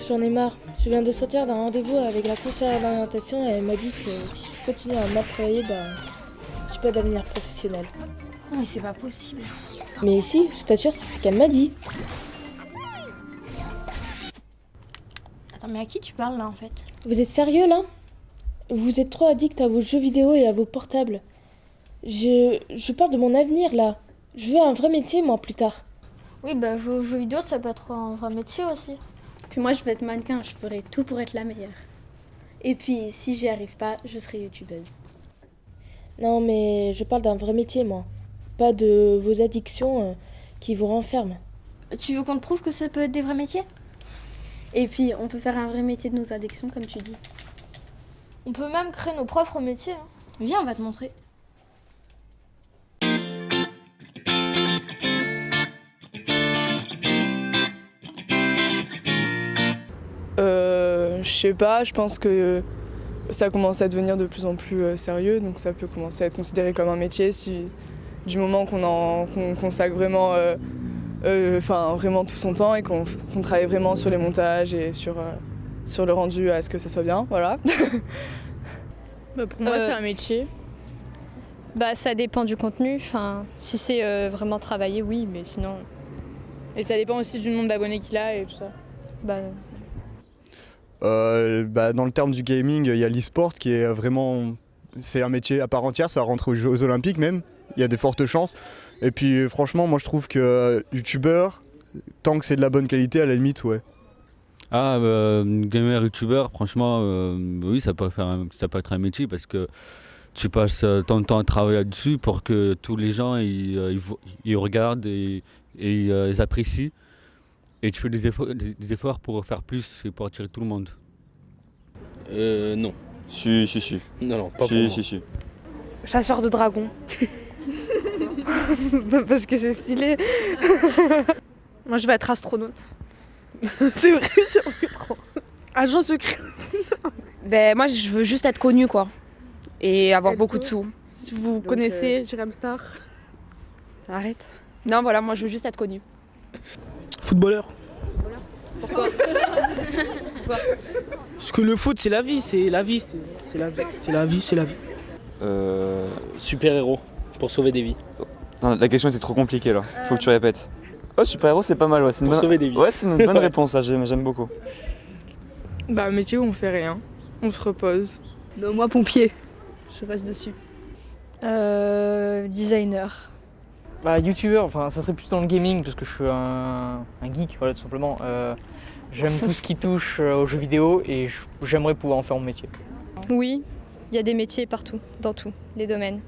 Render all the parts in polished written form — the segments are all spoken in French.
j'en ai marre. Je viens de sortir d'un rendez-vous avec la conseillère d'orientation et elle m'a dit que si je continue à mal travailler, j'ai pas d'avenir professionnel. Non mais c'est pas possible. Mais si, je t'assure, c'est ce qu'elle m'a dit. Attends, mais à qui tu parles là en fait? Vous êtes sérieux là? Vous êtes trop addict à vos jeux vidéo et à vos portables. Je parle de mon avenir là. Je veux un vrai métier moi plus tard. Oui, jouer aux jeux vidéo, ça peut être un vrai métier aussi. Puis moi, je veux être mannequin, je ferai tout pour être la meilleure. Et puis, si j'y arrive pas, je serai youtubeuse. Non mais je parle d'un vrai métier moi. Pas de vos addictions qui vous renferment. Tu veux qu'on te prouve que ça peut être des vrais métiers? Et puis, on peut faire un vrai métier de nos addictions, comme tu dis. On peut même créer nos propres métiers. Viens, on va te montrer. Je sais pas, je pense que ça commence à devenir de plus en plus sérieux, donc ça peut commencer à être considéré comme un métier du moment qu'on consacre vraiment, vraiment tout son temps et qu'on travaille vraiment sur les montages et sur le rendu à ce que ça soit bien, voilà. Pour moi, c'est un métier. Ça dépend du contenu. Enfin, si c'est vraiment travaillé, oui, mais sinon. Et ça dépend aussi du nombre d'abonnés qu'il a et tout ça. Dans le terme du gaming, il y a l'e-sport qui est vraiment, c'est un métier à part entière, ça rentre aux Jeux Olympiques même, il y a des fortes chances. Et puis franchement, moi je trouve que youtubeur, tant que c'est de la bonne qualité, à la limite, ouais. Gamer youtubeur, franchement, oui, ça peut être un métier parce que tu passes tant de temps à travailler là-dessus pour que tous les gens ils regardent et ils apprécient. Et tu fais des efforts pour faire plus et pour attirer tout le monde. Non. Si. Non, pas pour moi. Si. Chasseur de dragons. Parce que c'est stylé. Moi je vais être astronaute. C'est vrai, j'ai envie trop. Agent secret aussi. Moi, je veux juste être connue, quoi. Et avoir beaucoup de sous. Si vous connaissez Jérém Star. Arrête. Non, voilà, moi, je veux juste être connue. Footballeur. Pourquoi? Parce que le foot, c'est la vie, c'est la vie. Super-héros, pour sauver des vies. Non, la question était trop compliquée là, faut que tu répètes. Oh, super-héros, c'est pas mal, ouais. Pour sauver des vies. Ouais, c'est une bonne réponse, ça, j'aime beaucoup. Un métier où on fait rien, on se repose. Moi, pompier. Je reste dessus. Designer. Youtubeur, ça serait plus dans le gaming parce que je suis un geek, voilà, tout simplement. J'aime tout ce qui touche aux jeux vidéo et j'aimerais pouvoir en faire mon métier. Oui, il y a des métiers partout, dans tous les domaines.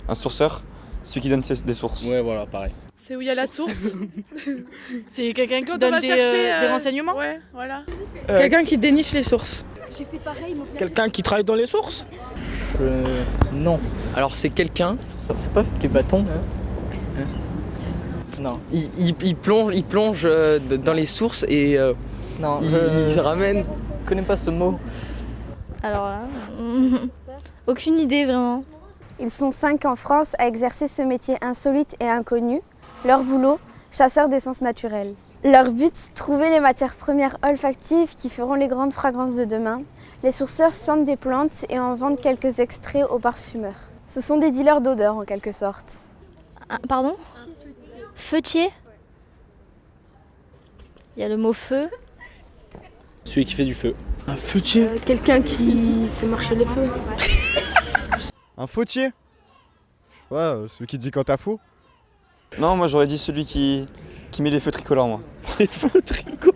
Un sourceur, celui qui donne des sources. Ouais, voilà, pareil. C'est où il y a la source. C'est quelqu'un qui Quand on donne va chercher, des renseignements. Ouais, voilà. Quelqu'un qui déniche les sources. J'ai fait pareil, mon père. Quelqu'un qui travaille dans les sources. Non. Alors c'est quelqu'un, C'est pas avec les bâtons. Non. il plonge dans les sources et Non, il ramène. Je connais pas ce mot. Alors là, aucune idée vraiment. Ils sont 5 en France à exercer ce métier insolite et inconnu. Leur boulot, chasseurs d'essence naturelle. Leur but, trouver les matières premières olfactives qui feront les grandes fragrances de demain. Les sourceurs sentent des plantes et en vendent quelques extraits aux parfumeurs. Ce sont des dealers d'odeurs en quelque sorte. Pardon? Feutier? Il y a le mot feu. Celui qui fait du feu. Un feutier. Quelqu'un qui fait marcher les feux. Un fautier. Ouais, celui qui dit quand t'as faux. Non, moi j'aurais dit celui qui met les feux tricolores, moi. Les feux tricolores.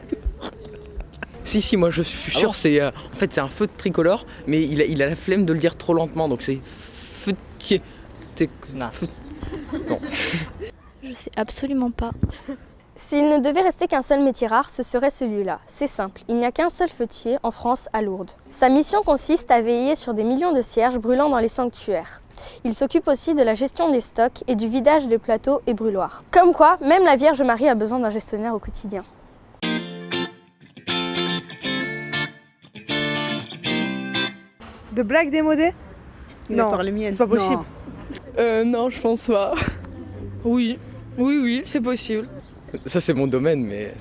Si, moi je suis sûr, c'est en fait c'est un feu tricolore, mais il a la flemme de le dire trop lentement, donc c'est feutier. Non. Non. Je sais absolument pas. S'il ne devait rester qu'un seul métier rare, ce serait celui-là. C'est simple, il n'y a qu'un seul feutier en France à Lourdes. Sa mission consiste à veiller sur des millions de cierges brûlant dans les sanctuaires. Il s'occupe aussi de la gestion des stocks et du vidage des plateaux et brûloirs. Comme quoi, même la Vierge Marie a besoin d'un gestionnaire au quotidien. De blagues démodées? Non, Par les miennes. c'est pas possible. Non, je pense pas. Oui, Oui, oui, c'est possible. Ça, c'est mon domaine, mais.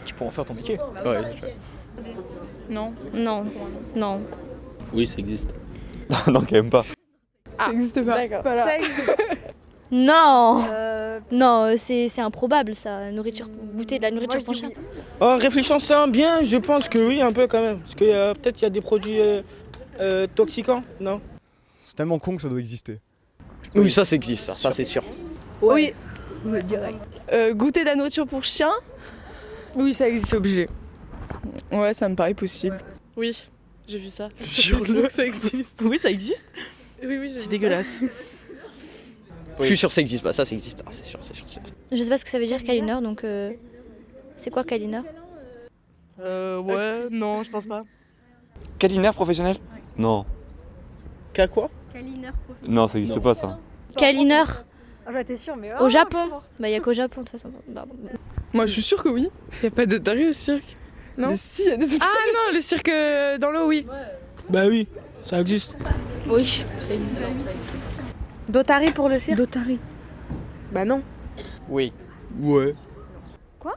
Tu pourras en faire ton métier. Ouais. Non. Non, non. Oui, ça existe. Non, quand même pas. Ça n'existe pas. D'accord. Voilà. Ça existe. Non. Non, c'est improbable ça. Nourriture, goûter de la nourriture pour chien. En réfléchissant bien, je pense que oui, un peu quand même. Parce que peut-être il y a des produits toxiquants, non? C'est tellement con que ça doit exister. Oui, ça existe, ça c'est sûr. Oui. Direct. Goûter de la nourriture pour chien. Oui, ça existe. C'est obligé. Ouais, ça me paraît possible. Oui, j'ai vu ça. Jure-le, ça existe. Oui, ça existe. Oui, C'est dégueulasse. Je suis sûr que ça existe pas, ça existe. Ah, c'est sûr. Je sais pas ce que ça veut dire câlineur, donc c'est quoi câlineur? Ouais, non, je pense pas. Câlineur professionnel? Non. Qu'à quoi? Non, ça existe pas ça. Câlineur Ah, t'es sûr, mais. au Japon. Bah y a qu'au Japon de toute façon. Bah, Moi, je suis sûre que oui. Il n'y a pas d'otarie au cirque. Non. Mais si, il y a des Ah non, le cirque dans l'eau, oui. Bah oui, ça existe. oui. D'otarie pour le cirque. D'otarie. Bah non. Oui. Ouais.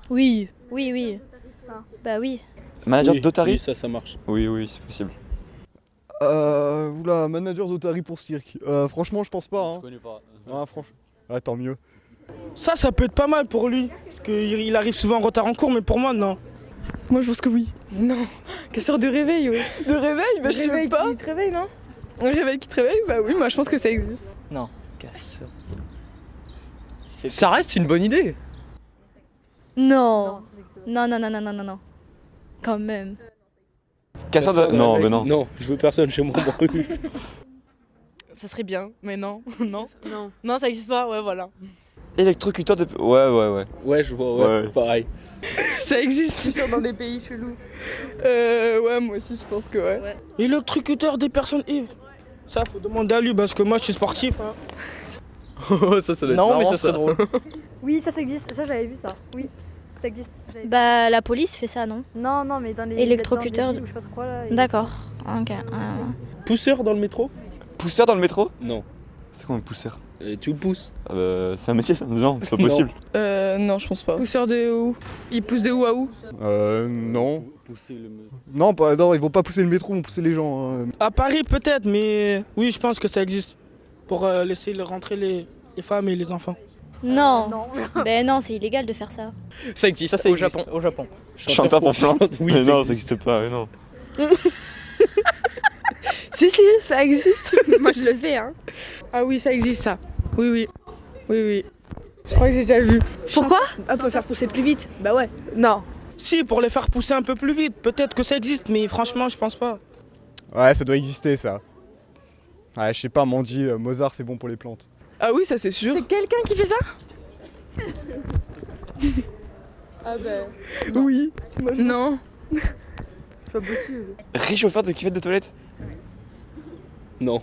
Oui. Oui. Bah oui. Manager Oui, d'Otari? Oui, ça marche. Oui, c'est possible. Oula, manager d'Otari pour cirque. Franchement, je pense pas. Hein. Je connais pas. Ah, franchement. Ah, tant mieux. Ça peut être pas mal pour lui. Parce qu'il arrive souvent en retard en cours, mais pour moi, non. Moi, je pense que oui. Non. Casseur de réveil, oui. De réveil? Bah, je sais Réveil pas. qui te réveille, non? Un réveil qui te réveille? Bah oui, moi, je pense que ça existe. Non. Casseur. Ça reste une bonne idée. Non. Non. Quand même. Casseur de... Non, mais non. Non, je veux personne chez moi. Ça serait bien, mais non. Non. Non, ça existe pas, ouais, voilà. Électrocuteur de... Ouais. Ouais, je vois, Ouais. pareil. Ça existe, je suis sûre, dans des pays chelous. Ouais, moi aussi, je pense que ouais. Électrocuteur des personnes ivres. Ça, faut demander à lui, parce que moi, je suis sportif. Hein. Ça doit être Non, mais marrant, ça serait drôle. Oui, ça existe. Ça, j'avais vu ça. Oui, ça existe. Bah la police fait ça, non? Non, mais dans les. Électrocuteur dans les films, je sais pas trop quoi là. D'accord. Ok. Pousseur dans le métro? Pousseur dans le métro? Non. C'est quoi un pousseur? Tu le pousses? C'est un métier ça? Non, c'est pas possible. Non, je pense pas. Pousseur de où? Il pousse de où à où? Non. Pousser le métro. Non, ils vont pas pousser le métro, ils vont pousser les gens. Hein. À Paris, peut-être, mais oui, je pense que ça existe. Pour laisser rentrer les femmes et les enfants. Non. Ben non, c'est illégal de faire ça. Ça existe, Ça au existe, Japon. Au Japon. Chanteur pour plante? Oui, mais non, ça existe. existe pas, mais non. Si, ça existe. Moi, je le fais, hein. Ah oui, ça existe, ça. Oui. Je crois que j'ai déjà vu. Pourquoi? Ah, peut faire pousser plus vite. Bah ouais. Non. Si, pour les faire pousser un peu plus vite, peut-être que ça existe, mais franchement, je pense pas. Ouais, ça doit exister ça. Ouais, je sais pas, Mandy, Mozart c'est bon pour les plantes. Ah oui, ça c'est sûr. C'est quelqu'un qui fait ça? Ah ben. Oui. Non. C'est pas possible. Réchauffeur de cuvette de toilette? Non.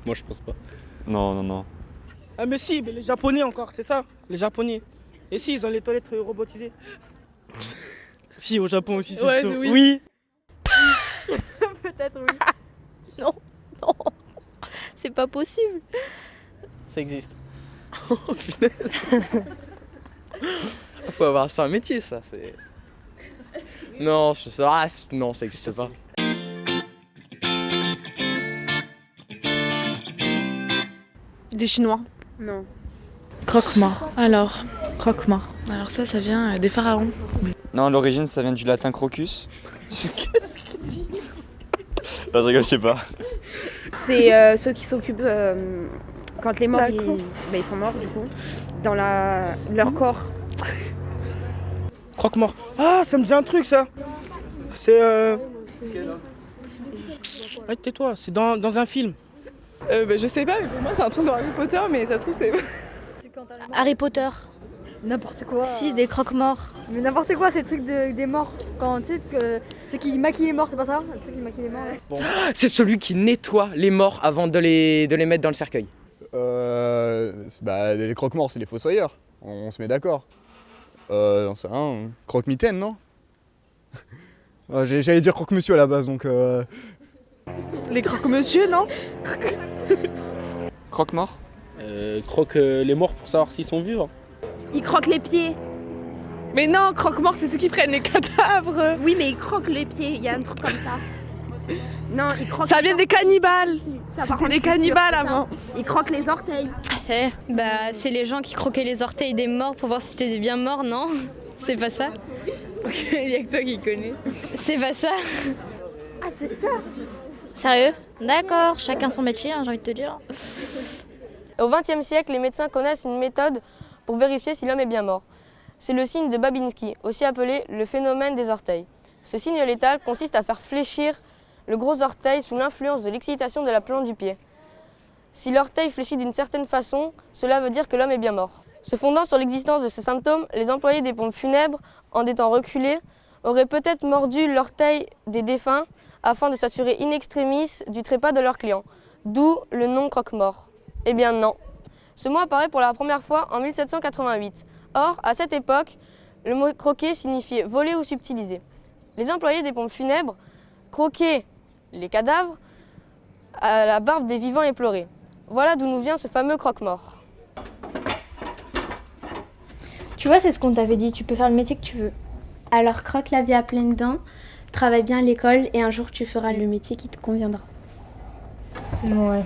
Moi, je pense pas. Non. Ah mais si, mais les Japonais encore, c'est ça, les Japonais. Et si, ils ont les toilettes robotisées. Si, au Japon aussi, c'est Ouais, sûr. oui. Peut-être, oui. Non. C'est pas possible. Ça existe. Faut avoir ça un métier, ça. C'est... Non, non, ça existe pas. Des Chinois. Non. Croque-mort. Alors ça vient des pharaons. Non, l'origine ça vient du latin crocus. Qu'est-ce qu'il dit? Non, je rigole, je sais pas. C'est ceux qui s'occupent quand les morts ils sont morts du coup dans leur corps. Croque-mort. Ah, ça me dit un truc, ça. C'est Ouais, tais-toi, c'est dans un film. Bah, je sais pas, mais pour moi c'est un truc dans Harry Potter, mais ça se trouve c'est... Harry Potter. N'importe quoi. Si, des croque-morts. Mais n'importe quoi, c'est le truc des morts. Quand tu sais, ceux qui maquillent les morts, c'est pas ça? Ceux qui maquillent les morts, ouais. C'est celui qui nettoie les morts avant de les mettre dans le cercueil. Bah, les croque-morts, c'est les fossoyeurs. On se met d'accord. J'en sais rien. Croque-mitaine, non? J'allais dire croque-monsieur à la base, donc... Les croque-monsieur, non? Croque-mort? Croque les morts pour savoir s'ils sont vivants. Ils croquent les pieds. Mais non, croque-mort, c'est ceux qui prennent les cadavres. Oui, mais ils croquent les pieds, il y a un truc comme ça. Non, ils croquent. Ça vient des cannibales. Ça, par C'était contre, des je suis sûre cannibales que c'est ça. avant. Ils croquent les orteils. Bah, c'est les gens qui croquaient les orteils des morts pour voir si c'était bien mort, non? C'est pas ça? Il y a que toi qui connais. C'est pas ça? Ah, c'est ça. Sérieux? D'accord, chacun son métier, hein, j'ai envie de te dire. Au XXe siècle, les médecins connaissent une méthode pour vérifier si l'homme est bien mort. C'est le signe de Babinski, aussi appelé le phénomène des orteils. Ce signe létal consiste à faire fléchir le gros orteil sous l'influence de l'excitation de la plante du pied. Si l'orteil fléchit d'une certaine façon, cela veut dire que l'homme est bien mort. Se fondant sur l'existence de ce symptôme, les employés des pompes funèbres, en des temps reculés, auraient peut-être mordu l'orteil des défunts afin de s'assurer in extremis du trépas de leurs clients, d'où le nom croque-mort. Eh bien non. Ce mot apparaît pour la première fois en 1788. Or, à cette époque, le mot croquer signifiait voler ou subtiliser. Les employés des pompes funèbres croquaient les cadavres à la barbe des vivants éplorés. Voilà d'où nous vient ce fameux croque-mort. Tu vois, c'est ce qu'on t'avait dit, tu peux faire le métier que tu veux. Alors croque la vie à pleines dents, travaille bien à l'école et un jour tu feras le métier qui te conviendra. Ouais.